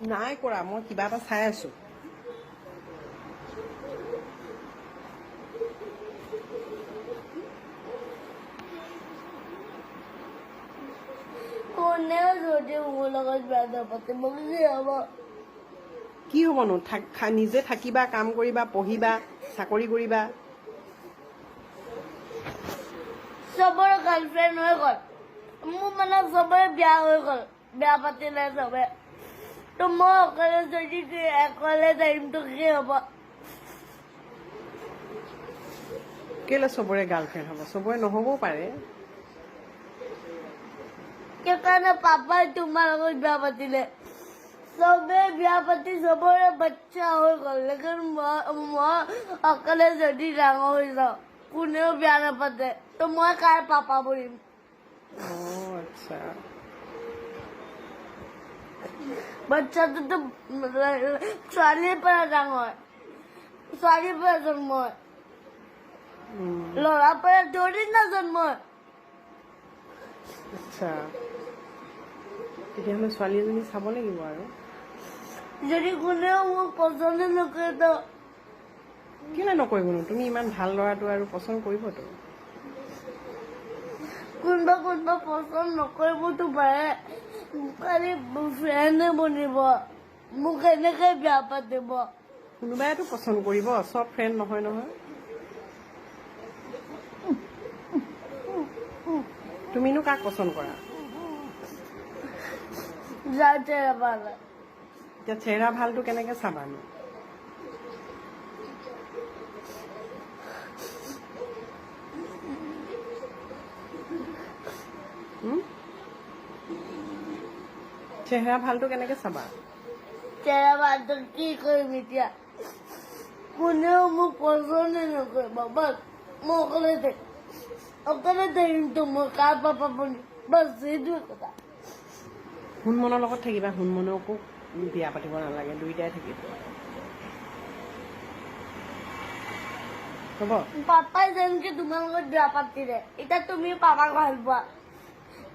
নাই কৰা মই কিবা এটা চাই আছো কোনেও যদি মোৰ লগত বেয়া নাপাতে মোক কি হ'ব কি হ'বনো নিজে থাকিবা কাম কৰিবা পঢ়িবা চাকৰি কৰিবা চবৰে গাৰ্লফ্ৰেণ্ড হৈ গ'ল মোৰ মানে চবৰে বিয়া হৈ গ'ল বেয়া পাতিলে চবে তো মই অকলে যদি অকলে টাইমটো কি হ'ব কেলে চবৰে গাৰ্লফ্ৰেণ্ড হ'ব চবৰে নহ'বও পাৰে সেইকাৰণে পাপাই তোমাৰ লগত বিয়া পাতিলে চবে বিয়া পাতি চবৰে বাচ্চা হৈ গ'ল লেকিন মই অকলে যদি ডাঙৰ হৈ যাওঁ কোনেও বিয়া নাপাতে তো মই কাৰ পাপা বনিম আচ্ছা বাচ্চাটোতো ছোৱালীৰ পৰা ডাঙৰ ছোৱালীৰ পৰা জন্ম হয় ল'ৰাৰ পৰা ধৰি না জন্ম হয় আচ্ছা তেতিয়াহ'লে ছোৱালী এজনী চাব লাগিব আৰু যদি কোনেও মোক পচন্দ নকৰে তো কেলে নকৰিবনো তুমি ইমান ভাল ল'ৰাটো আৰু পচন্দ কৰিবতো কোনোবা কোনোবা পচন্দ নকৰিবতো পাৰে খালি ফ্ৰেণ্ডে বনিব মোক এনেকে বেয়া পাতিব কোনোবাইতো পচন্দ কৰিব চব ফ্ৰেণ্ড নহয় নহয় তুমিনো কাক পচন্দ কৰা যাৰ চেহেৰা ভাল হয় এতিয়া চেহেৰা ভালটো কেনেকে চাবানো চেহেৰা ভালটো কেনেকে চাবা চেহেৰা ভালটো কি কৰিম এতিয়া কোনেও মোক পচন্দে নকৰিব বাছ মই অকলে থাকিমতো মই কাৰ পাপা বনিম বাছ সেইটোৱে কথা হুনমনৰ লগত থাকিবা হুনমনকো বিয়া পাতিব নালাগে দুইটাই থাকিব হ'ব পাপাই যেনেকে তোমাৰ লগত বিয়া পাতিলে এতিয়া তুমি পাপাক ভাল পোৱা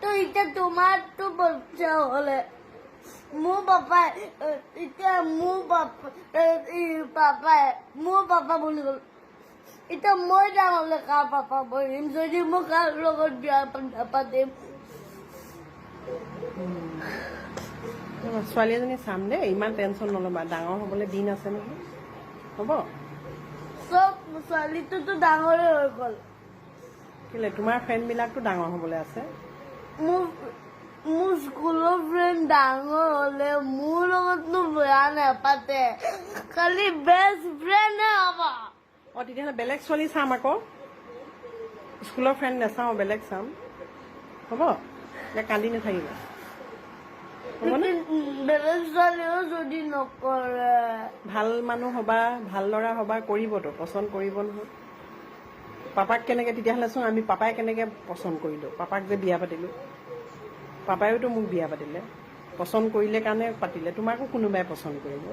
তো এতিয়া তোমাৰতো বাচ্চা হ'লে মোৰ পাপাই এতিয়া মোৰ পাপা বুলি গ'ল এতিয়া মই ডাঙৰ হ'লে কাৰ পাপা বনিম যদি মই কাৰ লগত বিয়া নাপাতিম ছোৱালী এজনী চাম দেই ইমান টেনচন নল'বা ডাঙৰ হ'বলৈ দিন আছে নহয় হ'ব চব ছোৱালীটোতো ডাঙৰে হৈ গ'ল কেলে তোমাৰ ফ্ৰেণ্ডবিলাকতো ডাঙৰ হ'বলৈ আছে মোৰ স্কুলৰ ফ্ৰেণ্ড ডাঙৰ হ'লে মোৰ লগতনো বেয়া নাপাতে খালি বেষ্ট ফ্ৰেণ্ডে হ'ব তেতিয়াহ'লে বেলেগ ছোৱালী চাম আকৌ স্কুলৰ ফ্ৰেণ্ড নাচাওঁ বেলেগ চাম হ'ব এতিয়া কান্দি নাথাকিবা হ'বনে বেলেগ ছোৱালীও যদি নকৰে ভাল মানুহ হ'বা ভাল ল'ৰা হ'বা কৰিবতো পচন্দ কৰিব নহয় পাপাক কেনেকে তেতিয়াহ'লেচোন আমি পাপাই কেনেকে পচন্দ কৰিলোঁ পাপাক যে বিয়া পাতিলোঁ পাপাইওতো মোক বিয়া পাতিলে পচন্দ কৰিলে কাৰণে পাতিলে তোমাকো কোনোবাই পচন্দ কৰিব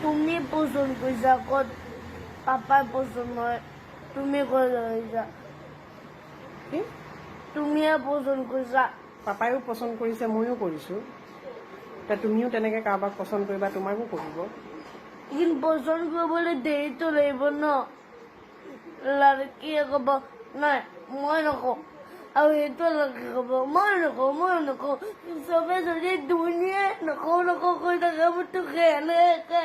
তুমি পচন্দ কৰিছা ক'ত পাপাই পচন্দ হয় তুমি ক'ত কৰিছা কি তুমিয়ে পচন্দ কৰিছা পাপাইও পচন্দ কৰিছে ময়ো কৰিছোঁ এতিয়া তুমিও তেনেকে কাৰোবাক পচন্দ কৰিবা তোমাকো কৰিব কিন্তু পচন্দ কৰিবলৈ দেৰিটো লাগিব ন লড়কীয়ে ক'ব নাই মই নকওঁ আৰু সেইটো লড়কী ক'ব মই নকওঁ চবে যদি দুনিয়াই নকওঁ কৰি থাকে মোৰতো এনেকে